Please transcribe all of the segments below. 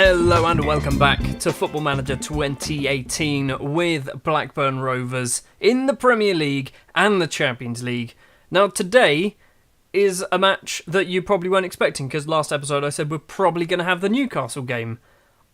Hello and welcome back to Football Manager 2018 with Blackburn Rovers in the Premier League and the Champions League. Now today is a match that you probably weren't expecting because last episode I said we're probably going to have the Newcastle game.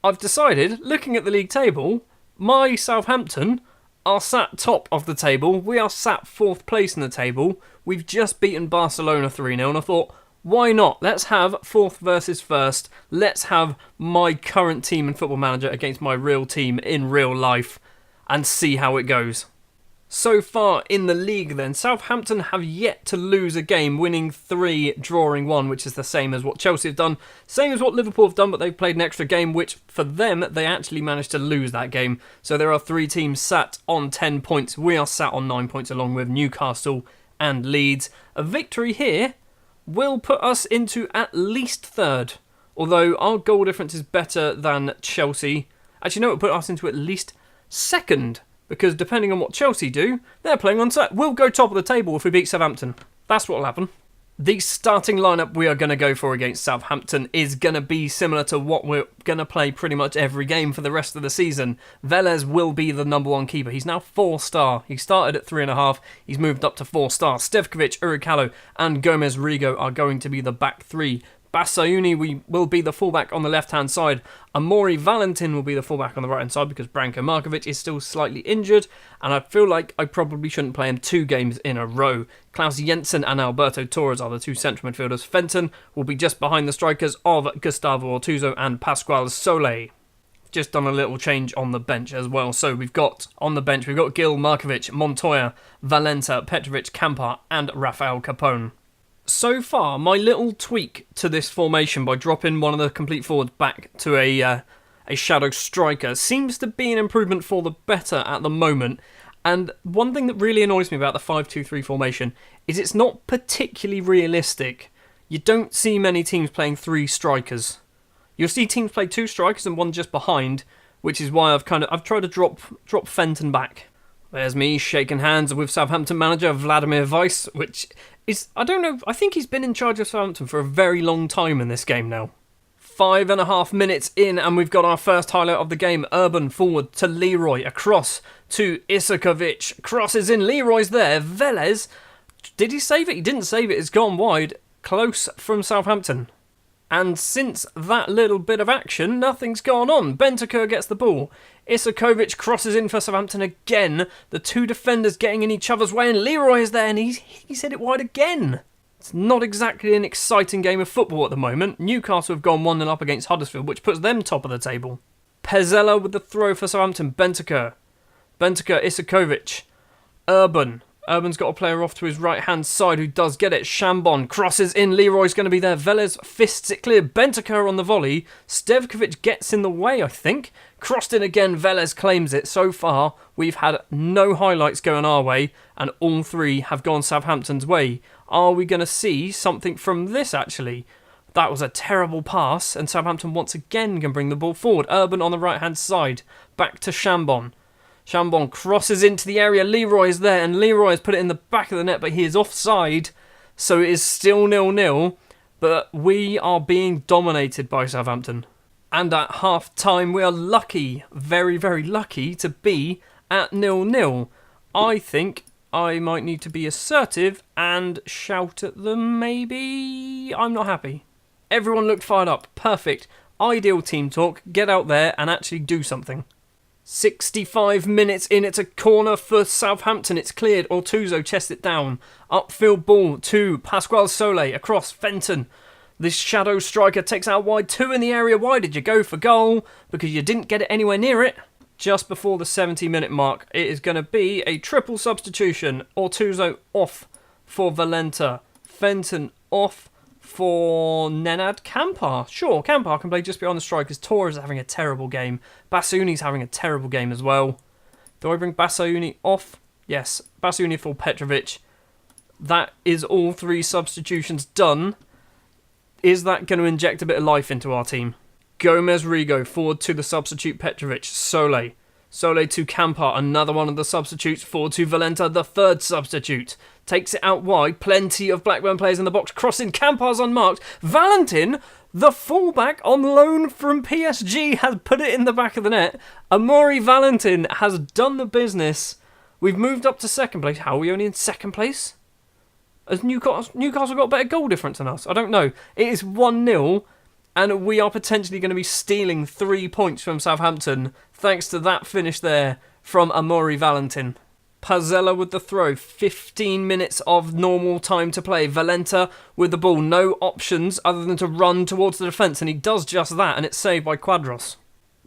I've decided, looking at the league table, my Southampton are sat top of the table. We are sat 4th place in the table. We've just beaten Barcelona 3-0 and I thought, why not? Let's have 4th versus 1st. Let's have my current team in Football Manager against my real team in real life and see how it goes. So far in the league then, Southampton have yet to lose a game, winning 3, drawing 1, which is the same as what Chelsea have done. Same as what Liverpool have done, but they've played an extra game, which for them, they actually managed to lose that game. So there are 3 teams sat on 10 points. We are sat on 9 points along with Newcastle and Leeds. A victory here will put us into at least 3rd. Although our goal difference is better than Chelsea. Actually, no, it will put us into at least 2nd. Because depending on what Chelsea do, they're playing on site. We'll go top of the table if we beat Southampton. That's what will happen. The starting lineup we are going to go for against Southampton is going to be similar to what we're going to play pretty much every game for the rest of the season. Velez will be the number 1 keeper. He's now 4-star. He started at 3.5. He's moved up to 4-star. Stevkovic, Uricalo and Gomez Rigo are going to be the back 3. Basayuni will be the fullback on the left-hand side. Amori Valentin will be the fullback on the right-hand side because Branko Markovic is still slightly injured and I feel like I probably shouldn't play him 2 games in a row. Klaus Jensen and Alberto Torres are the 2 central midfielders. Fenton will be just behind the strikers of Gustavo Ortuzo and Pascual Sole. Just done a little change on the bench as well. So we've got on the bench, we've got Gil, Markovic, Montoya, Valenta, Petrovic, Kampar and Rafael Capone. So far, my little tweak to this formation by dropping one of the complete forwards back to a shadow striker seems to be an improvement for the better at the moment. And one thing that really annoys me about the 5-2-3 formation is it's not particularly realistic. You don't see many teams playing 3 strikers. You'll see teams play 2 strikers and 1 just behind, which is why I've tried to drop Fenton back. There's me shaking hands with Southampton manager Vladimir Weiss, which is, I don't know, I think he's been in charge of Southampton for a very long time in this game now. 5.5 minutes in and we've got our first highlight of the game. Urban forward to Leroy, across to Isakovic. Crosses in, Leroy's there. Velez, did he save it? He didn't save it, it's gone wide. Close from Southampton. And since that little bit of action, nothing's gone on. Bentancur gets the ball. Isakovic crosses in for Southampton again. The 2 defenders getting in each other's way, and Leroy is there, and he hit it wide again. It's not exactly an exciting game of football at the moment. Newcastle have gone 1-0 up against Huddersfield, which puts them top of the table. Pezzella with the throw for Southampton. Bentancur, Isakovic. Urban's got a player off to his right-hand side who does get it. Chambon crosses in. Leroy's going to be there. Velez fists it clear. Bentancur on the volley. Stevkovic gets in the way, I think. Crossed in again. Velez claims it. So far, we've had no highlights going our way, and all 3 have gone Southampton's way. Are we going to see something from this, actually? That was a terrible pass, and Southampton once again can bring the ball forward. Urban on the right-hand side. Back to Chambon. Chambon crosses into the area. Leroy is there, and Leroy has put it in the back of the net, but he is offside, so it is still 0-0. But we are being dominated by Southampton. And at half-time, we are lucky, very, very lucky, to be at 0-0. I think I might need to be assertive and shout at them, maybe? I'm not happy. Everyone looked fired up. Perfect. Ideal team talk. Get out there and actually do something. 65 minutes in, it's a corner for Southampton, it's cleared, Ortuzo chests it down, upfield ball to Pascual Sole, across Fenton, this shadow striker takes out wide, 2 in the area. Why did you go for goal? Because you didn't get it anywhere near it. Just before the 70-minute mark, it is going to be a triple substitution. Ortuzo off for Valenta, Fenton off for Nenad. Kampar. Sure, Kampar can play just beyond the strikers. Torres is having a terrible game. Basuni's having a terrible game as well. Do I bring Basuni off? Yes, Basuni for Petrovic. That is all 3 substitutions done. Is that going to inject a bit of life into our team? Gomez Rigo forward to the substitute Petrovic. Sole. Sole to Campa, another one of the substitutes. Forward to Valenta, the third substitute. Takes it out wide. Plenty of Blackburn players in the box. Crossing. Campar's unmarked. Valentin, the fullback on loan from PSG, has put it in the back of the net. Amaury Valentin has done the business. We've moved up to second place. How are we only in second place? Has Newcastle got a better goal difference than us? I don't know. It is 1-0. And we are potentially going to be stealing 3 points from Southampton thanks to that finish there from Amaury Valentin. Pazzella with the throw. 15 minutes of normal time to play. Valenta with the ball. No options other than to run towards the defence. And he does just that. And it's saved by Quadros.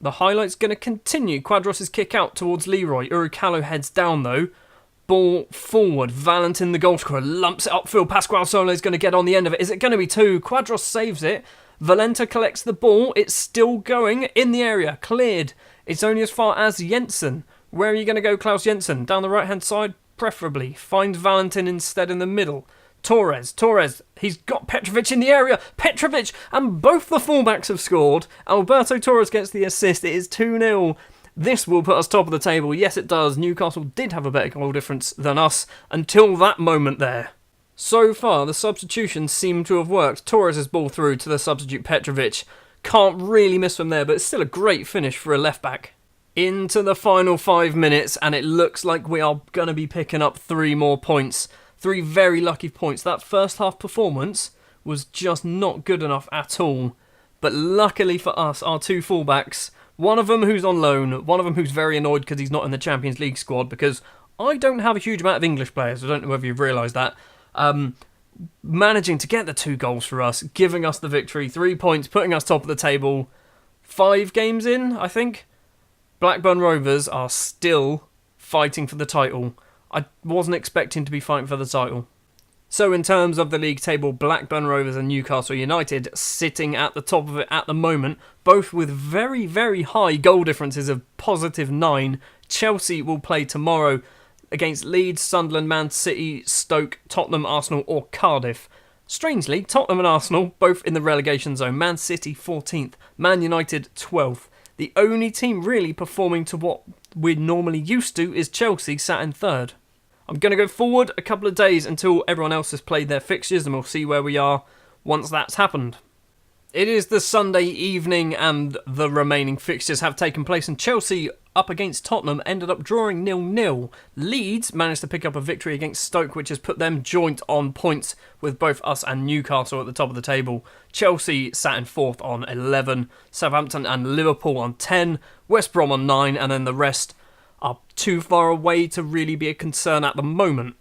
The highlight's going to continue. Quadros' kick out towards Leroy. Urukalo heads down though. Ball forward. Valentin, the goal scorer, lumps it upfield. Pascual Sole is going to get on the end of it. Is it going to be 2? Quadros saves it. Valenta collects the ball. It's still going in the area. Cleared. It's only as far as Jensen. Where are you going to go, Klaus Jensen? Down the right-hand side, preferably. Finds Valentin instead in the middle. Torres. He's got Petrovic in the area. Petrovic, and both the fullbacks have scored. Alberto Torres gets the assist. It is 2-0. This will put us top of the table. Yes, it does. Newcastle did have a better goal difference than us until that moment there. So far, the substitutions seem to have worked. Torres' ball through to the substitute Petrovic. Can't really miss from there, but it's still a great finish for a left-back. Into the final 5 minutes, and it looks like we are going to be picking up 3 more points. 3 very lucky points. That first half performance was just not good enough at all. But luckily for us, our 2 fullbacks, one of them who's on loan, one of them who's very annoyed because he's not in the Champions League squad, because I don't have a huge amount of English players. I don't know whether you've realised that. Managing to get the 2 goals for us, giving us the victory, 3 points, putting us top of the table. 5 games in, I think. Blackburn Rovers are still fighting for the title. I wasn't expecting to be fighting for the title. So in terms of the league table, Blackburn Rovers and Newcastle United sitting at the top of it at the moment, both with very, very high goal differences of +9. Chelsea will play tomorrow against Leeds, Sunderland, Man City, Stoke, Tottenham, Arsenal or Cardiff. Strangely, Tottenham and Arsenal both in the relegation zone. Man City 14th, Man United 12th. The only team really performing to what we're normally used to is Chelsea, sat in 3rd. I'm going to go forward a couple of days until everyone else has played their fixtures and we'll see where we are once that's happened. It is the Sunday evening and the remaining fixtures have taken place, and Chelsea up against Tottenham ended up drawing 0-0. Leeds managed to pick up a victory against Stoke, which has put them joint on points with both us and Newcastle at the top of the table. Chelsea sat in 4th on 11, Southampton and Liverpool on 10, West Brom on 9, and then the rest are too far away to really be a concern at the moment.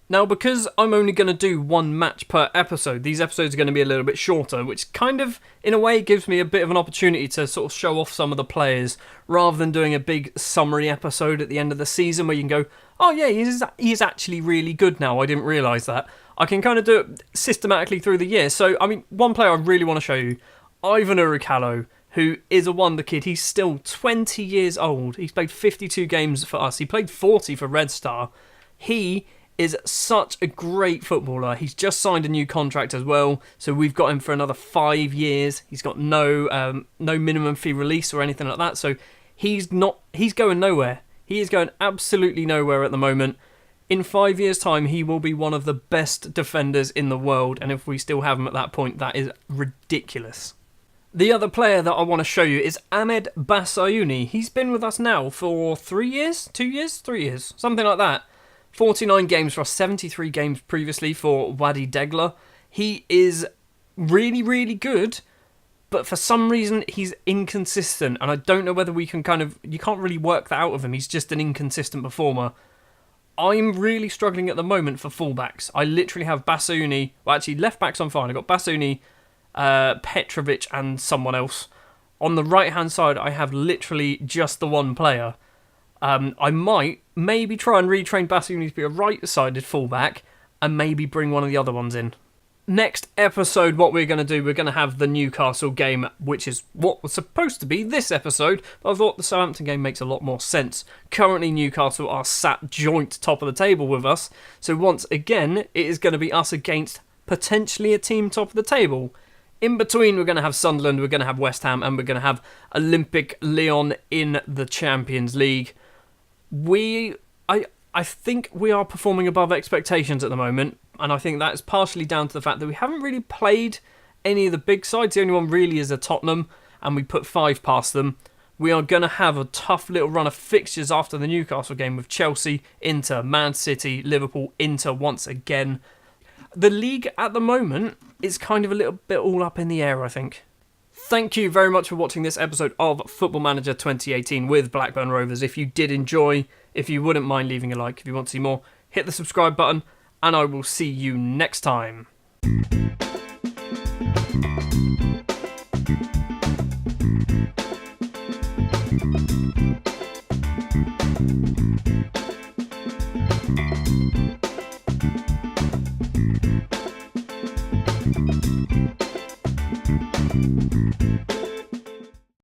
Now, because I'm only going to do 1 match per episode, these episodes are going to be a little bit shorter, which kind of, in a way, gives me a bit of an opportunity to sort of show off some of the players, rather than doing a big summary episode at the end of the season where you can go, oh yeah, he's actually really good now, I didn't realise that. I can kind of do it systematically through the year. So, I mean, one player I really want to show you, Ivan Urukalo, who is a wonder kid. He's still 20 years old. He's played 52 games for us. He played 40 for Red Star. He is such a great footballer. He's just signed a new contract as well, so we've got him for another 5 years. He's got no minimum fee release or anything like that, so he's going nowhere. He is going absolutely nowhere at the moment. In 5 years' time, he will be one of the best defenders in the world, and if we still have him at that point, that is ridiculous. The other player that I want to show you is Ahmed Bassayouni. He's been with us now for 3 years? 2 years? 3 years? Something like that. 49 games for us, 73 games previously for Wadi Degla. He is really, really good, but for some reason he's inconsistent, and I don't know whether we can you can't really work that out of him. He's just an inconsistent performer. I'm really struggling at the moment for fullbacks. I literally have Bassayouni, well actually left backs I'm fine. I've got Bassayouni, Petrovic and someone else. On the right hand side I have literally just the one player. I might maybe try and retrain Bassayouni to be a right-sided fullback and maybe bring one of the other ones in. Next episode, what we're going to do, we're going to have the Newcastle game, which is what was supposed to be this episode, but I thought the Southampton game makes a lot more sense. Currently, Newcastle are sat joint top of the table with us, so once again, it is going to be us against potentially a team top of the table. In between, we're going to have Sunderland, we're going to have West Ham, and we're going to have Olympic Lyon in the Champions League. I think we are performing above expectations at the moment, and I think that is partially down to the fact that we haven't really played any of the big sides. The only one really is a Tottenham, and we put 5 past them. We are going to have a tough little run of fixtures after the Newcastle game with Chelsea, Inter, Man City, Liverpool, Inter once again. The league at the moment is kind of a little bit all up in the air, I think. Thank you very much for watching this episode of Football Manager 2018 with Blackburn Rovers. If you did enjoy, if you wouldn't mind leaving a like, if you want to see more, hit the subscribe button, and I will see you next time.